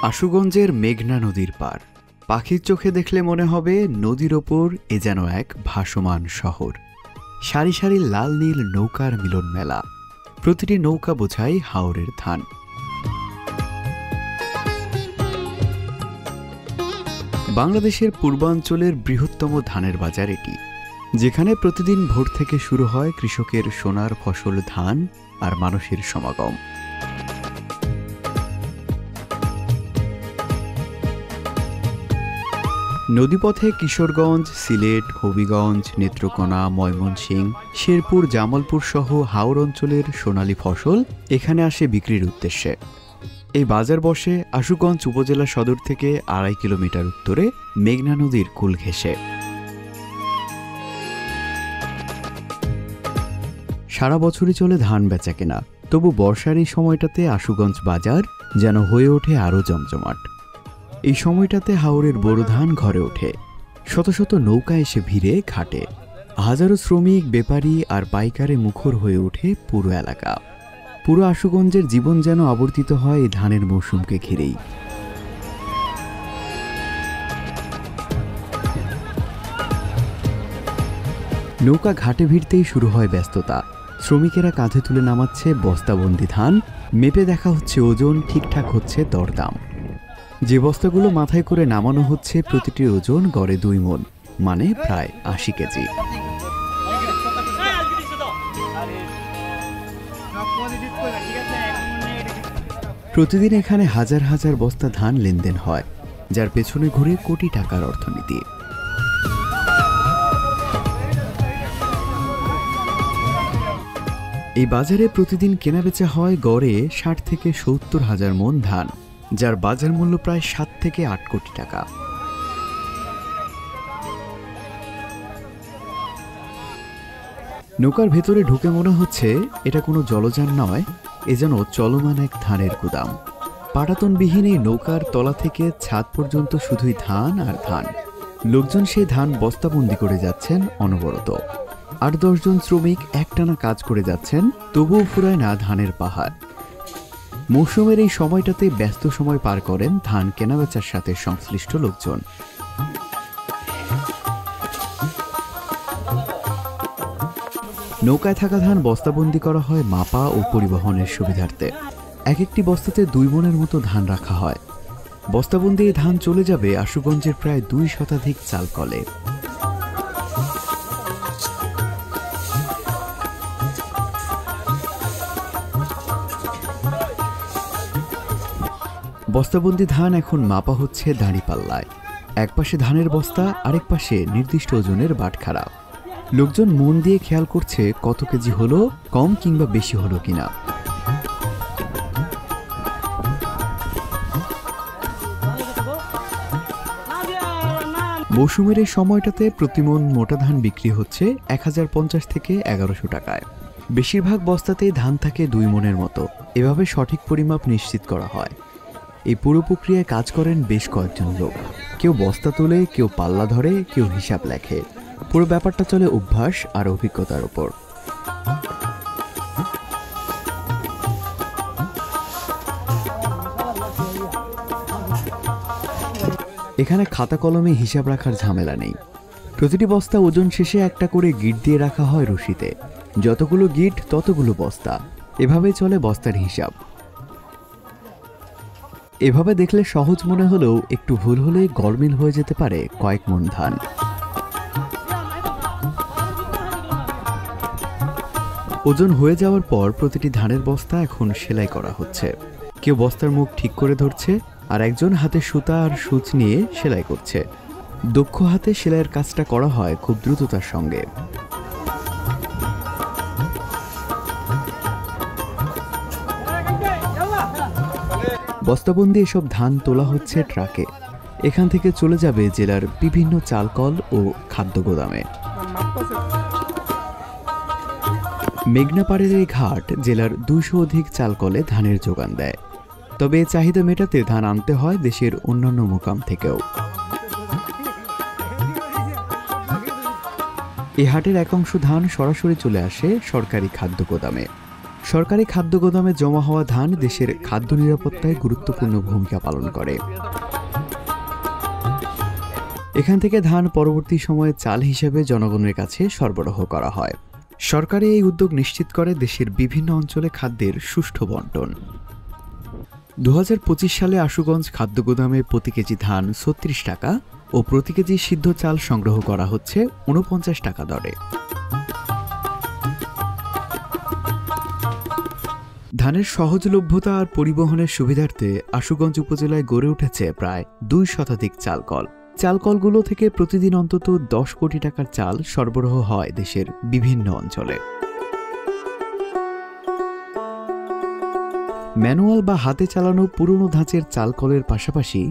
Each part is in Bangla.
আশুগঞ্জের মেঘনা নদীর পার। পাখির চোখে দেখলে মনে হবে নদীর ওপর এ যেন এক ভাসমান শহর। সারি সারি লাল নীল নৌকার মিলন মেলা, প্রতিটি নৌকা বোঝাই হাওরের ধান। বাংলাদেশের পূর্বাঞ্চলের বৃহত্তম ধানের বাজার এটি, যেখানে প্রতিদিন ভোর থেকে শুরু হয় কৃষকের সোনার ফসল ধান আর মানুষের সমাগম। নদীপথে কিশোরগঞ্জ, সিলেট, হবিগঞ্জ, নেত্রকোনা, ময়মনসিংহ, শেরপুর, জামালপুর সহ হাওর অঞ্চলের সোনালী ফসল এখানে আসে বিক্রির উদ্দেশ্যে। এই বাজার বসে আশুগঞ্জ উপজেলা সদর থেকে ২.৫ কিলোমিটার উত্তরে মেঘনা নদীর কূল ঘেঁষে। সারা বছরই চলে ধান বেচা কেনা, তবু বর্ষার এই সময়টাতে আশুগঞ্জ বাজার যেন হয়ে ওঠে আরও জমজমাট। এই সময়টাতে হাওরের বোরো ধান ঘরে ওঠে, শত শত নৌকা এসে ভিড়ে ঘাটে, হাজারো শ্রমিক, বেপারী আর পাইকারে মুখর হয়ে ওঠে পুরো এলাকা। পুরো আশুগঞ্জের জীবন যেন আবর্তিত হয় এই ধানের মৌসুমকে ঘিরেই। নৌকা ঘাটে ভিড়তেই শুরু হয় ব্যস্ততা। শ্রমিকেরা কাঁধে তুলে নামাচ্ছে বস্তাবন্দি ধান, মেপে দেখা হচ্ছে ওজন, ঠিকঠাক হচ্ছে দরদাম। যে বস্তাগুলো মাথায় করে নামানো হচ্ছে প্রতিটির ওজন গড়ে ২ মণ, মানে প্রায় ৮০ কেজি। প্রতিদিন এখানে হাজার হাজার বস্তা ধান লেনদেন হয়, যার পেছনে ঘুরে কোটি টাকার অর্থনীতি। এই বাজারে প্রতিদিন কেনাবেচা হয় গড়ে ৬০ থেকে ৭০ হাজার মণ ধান, যার বাজার মূল্য প্রায় ৭ থেকে ৮ কোটি টাকা। নৌকার ভেতরে ঢুকে মনে হচ্ছে এটা কোনো জলযান নয়, এ যেন চলমান এক ধানের গুদাম। পাটাতনবিহীন এই নৌকার তলা থেকে ছাদ পর্যন্ত শুধুই ধান আর ধান। লোকজন সেই ধান বস্তাবন্দি করে যাচ্ছেন অনবরত। ৮-১০ জন শ্রমিক একটানা কাজ করে যাচ্ছেন, তবুও ফুরায় না ধানের পাহাড়। মৌসুমের এই সময়টাতে ব্যস্ত সময় পার করেন ধান কেনাবেচার সাথে সংশ্লিষ্ট লোকজন। নৌকায় থাকা ধান বস্তাবন্দি করা হয় মাপা ও পরিবহনের সুবিধার্থে। এক একটি বস্তাতে ২ মণের মতো ধান রাখা হয়। বস্তাবন্দি এই ধান চলে যাবে আশুগঞ্জের প্রায় ২ শতাধিক চাল কলে। বস্তাবন্দি ধান এখন মাপা হচ্ছে দাঁড়িপাল্লায়। এক পাশে ধানের বস্তা, আরেক পাশে নির্দিষ্ট ওজনের বাটখারা। লোকজন মন দিয়ে খেয়াল করছে কত কেজি হলো, কম কিংবা বেশি হলো কিনা। মৌসুমের এই সময়টাতে প্রতিমণ মোটা ধান বিক্রি হচ্ছে ১০৫০ থেকে ১১০০ টাকায়। বেশিরভাগ বস্তাতেই ধান থাকে ২ মণের মতো। এভাবে সঠিক পরিমাপ নিশ্চিত করা হয়। এই পুরো প্রক্রিয়ায় কাজ করেন বেশ কয়েকজন লোক। কেউ বস্তা তোলে, কেউ পাল্লা ধরে, কেউ হিসাব লেখে। পুরো ব্যাপারটা চলে অভ্যাস আর অভিজ্ঞতার ওপর। এখানে খাতা কলমে হিসাব রাখার ঝামেলা নেই। প্রতিটি বস্তা ওজন শেষে একটা করে গিট দিয়ে রাখা হয় রশিতে। যতগুলো গিট ততগুলো বস্তা। এভাবেই চলে বস্তার হিসাব। এভাবে দেখলে সহজ মনে হলেও একটু ভুল হলে গড়মিল হয়ে যেতে পারে কয়েক মণ ধান। ওজন হয়ে যাওয়ার পর প্রতিটি ধানের বস্তা এখন সেলাই করা হচ্ছে। কেউ বস্তার মুখ ঠিক করে ধরছে, আর একজন হাতে সুতা আর সূচ নিয়ে সেলাই করছে। দক্ষ হাতে সেলাইয়ের কাজটা করা হয় খুব দ্রুততার সঙ্গে। বস্তাবন্দি এসব ধান তোলা হচ্ছে ট্রাকে। এখান থেকে চলে যাবে জেলার বিভিন্ন চালকল ও খাদ্য গোদামে। মেঘনা পাড়ের এই ঘাট জেলার ২০০ অধিক চালকলে ধানের যোগান দেয়। তবে এই চাহিদা মেটাতে ধান আনতে হয় দেশের অন্যান্য মোকাম থেকেও। এই হাটের এক অংশ ধান সরাসরি চলে আসে সরকারি খাদ্য গোদামে। সরকারি খাদ্য গোদামে জমা হওয়া ধান দেশের খাদ্য নিরাপত্তায় গুরুত্বপূর্ণ ভূমিকা পালন করে। এখান থেকে ধান পরবর্তী সময়ে চাল হিসেবে জনগণের কাছে সরবরাহ করা হয়। সরকারি এই উদ্যোগ নিশ্চিত করে দেশের বিভিন্ন অঞ্চলে খাদ্যের সুষ্ঠু বণ্টন। 2025 সালে আশুগঞ্জ খাদ্য গোদামে প্রতি কেজি ধান 36 টাকা ও প্রতি কেজি সিদ্ধ চাল সংগ্রহ করা হচ্ছে 49 টাকা দরে। ধানের সহজলভ্যতা আর পরিবহনের সুবিধার্থে আশুগঞ্জ উপজেলায় গড়ে উঠেছে প্রায় 2 শতাধিক চালকল। চালকলগুলো থেকে প্রতিদিন অন্তত 10 কোটি টাকার চাল সরবরাহ হয় দেশের বিভিন্ন অঞ্চলে। ম্যানুয়াল বা হাতে চালানো পুরনো ধাঁচের চালকলের পাশাপাশি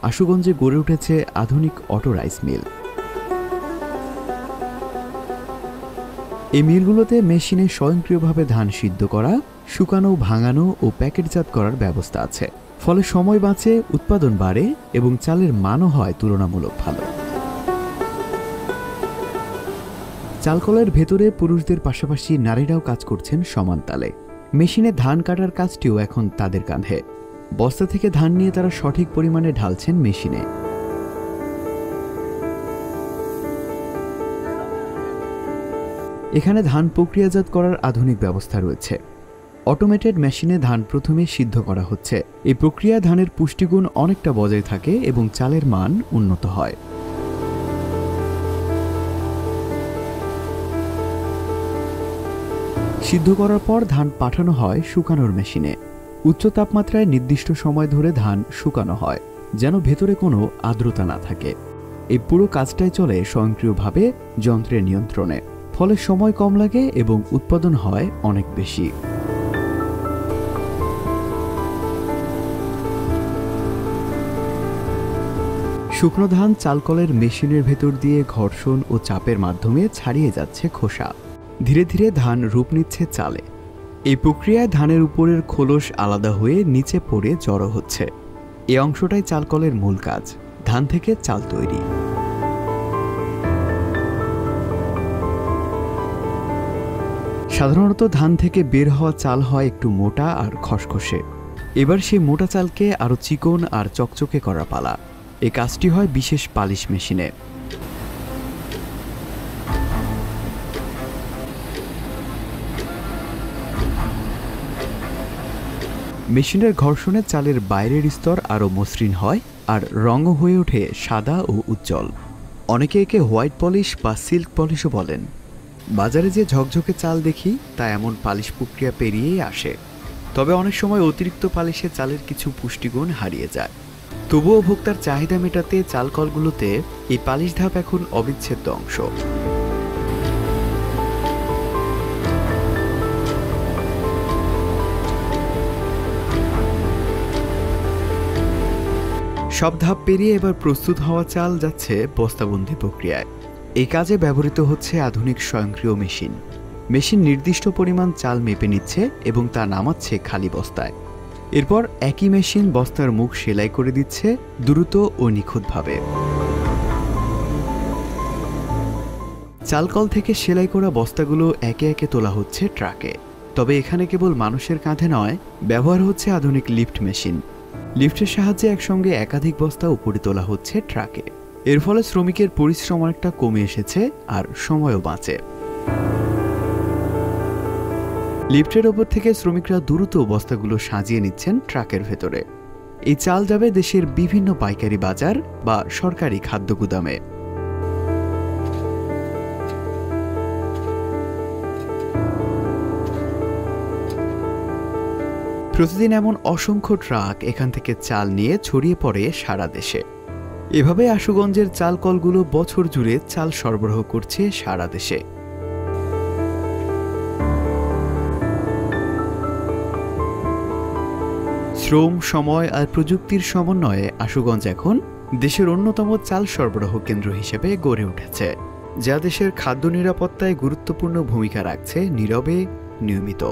আশুগঞ্জে গড়ে উঠেছে আধুনিক অটো রাইস মিল। এই মিলগুলোতে মেশিনে স্বয়ংক্রিয়ভাবে ধান সিদ্ধ করা, শুকানো, ভাঙানো ও প্যাকেটজাত করার ব্যবস্থা আছে। ফলে সময় বাঁচে, উৎপাদন বাড়ে এবং চালের মানও হয় তুলনামূলক ভালো। চালকলের ভেতরে পুরুষদের পাশাপাশি নারীরাও কাজ করছেন সমান তালে। মেশিনে ধান কাটার কাজটিও এখন তাদের কাঁধে। বস্তা থেকে ধান নিয়ে তারা সঠিক পরিমাণে ঢালছেন মেশিনে। এখানে ধান প্রক্রিয়াজাত করার আধুনিক ব্যবস্থা রয়েছে। অটোমেটেড মেশিনে ধান প্রথমে সিদ্ধ করা হচ্ছে। এই প্রক্রিয়া ধানের পুষ্টিগুণ অনেকটা বজায় থাকে এবং চালের মান উন্নত হয়। সিদ্ধ করার পর ধান পাঠানো হয় শুকানোর মেশিনে। উচ্চ তাপমাত্রায় নির্দিষ্ট সময় ধরে ধান শুকানো হয়, যেন ভেতরে কোনো আর্দ্রতা না থাকে। এই পুরো কাজটাই চলে স্বয়ংক্রিয়ভাবে যন্ত্রের নিয়ন্ত্রণে। ফলে সময় কম লাগে এবং উৎপাদন হয় অনেক বেশি। শুকনো ধান চালকলের মেশিনের ভেতর দিয়ে ঘর্ষণ ও চাপের মাধ্যমে ছাড়িয়ে যাচ্ছে খোসা। ধীরে ধীরে ধান রূপ নিচ্ছে চালে। এই প্রক্রিয়ায় ধানের উপরের খোলস আলাদা হয়ে নিচে পড়ে জড়ো হচ্ছে। এই অংশটাই চালকলের মূল কাজ, ধান থেকে চাল তৈরি। সাধারণত ধান থেকে বের হওয়া চাল হয় একটু মোটা আর খসখসে। এবার সেই মোটা চালকে আরো চিকন আর চকচকে করা পালা। এই কাজটি হয় বিশেষ পালিশ মেশিনে। মেশিনের ঘর্ষণে চালের বাইরের স্তর আরও মসৃণ হয় আর রঙও হয়ে ওঠে সাদা ও উজ্জ্বল। অনেকে একে হোয়াইট পলিশ বা সিল্ক পলিশও বলেন। বাজারে যে ঝকঝকে চাল দেখি তা এমন পালিশ প্রক্রিয়া পেরিয়েই আসে। তবে অনেক সময় অতিরিক্ত পালিশে চালের কিছু পুষ্টিগুণ হারিয়ে যায়। তবুও ভোক্তার চাহিদা মেটাতে চালকলগুলোতে এই পালিশ ধাপ এখন অবিচ্ছেদ্য অংশ। সব ধাপ পেরিয়ে এবার প্রস্তুত হওয়া চাল যাচ্ছে বস্তাবন্দি প্রক্রিয়ায়। এই কাজে ব্যবহৃত হচ্ছে আধুনিক স্বয়ংক্রিয় মেশিন। মেশিন নির্দিষ্ট পরিমাণ চাল মেপে নিচ্ছে এবং তা নামাচ্ছে খালি বস্তায়। এরপর একই মেশিন বস্তার মুখ সেলাই করে দিচ্ছে দ্রুত ও নিখুঁতভাবে। চালকল থেকে সেলাই করা বস্তাগুলো একে একে তোলা হচ্ছে ট্রাকে। তবে এখানে কেবল মানুষের কাঁধে নয়, ব্যবহার হচ্ছে আধুনিক লিফট মেশিন। লিফটের সাহায্যে একসঙ্গে একাধিক বস্তা উপরে তোলা হচ্ছে ট্রাকে। এর ফলে শ্রমিকের পরিশ্রম অনেকটা কমে এসেছে আর সময়ও বাঁচে। লিফটের ওপর থেকে শ্রমিকরা দ্রুত বস্তাগুলো সাজিয়ে নিচ্ছেন ট্রাকের ভেতরে। এই চাল যাবে দেশের বিভিন্ন পাইকারি বাজার বা সরকারি খাদ্য গুদামে। প্রতিদিন এমন অসংখ্য ট্রাক এখান থেকে চাল নিয়ে ছড়িয়ে পড়ে সারা দেশে। এভাবে আশুগঞ্জের চালকলগুলো বছর জুড়ে চাল সরবরাহ করছে সারা দেশে। শ্রম, সময় আর প্রযুক্তির সমন্বয়ে আশুগঞ্জ এখন দেশের অন্যতম চাল সরবরাহ কেন্দ্র হিসেবে গড়ে উঠেছে, যা দেশের খাদ্য নিরাপত্তায় গুরুত্বপূর্ণ ভূমিকা রাখছে নীরবে, নিয়মিত।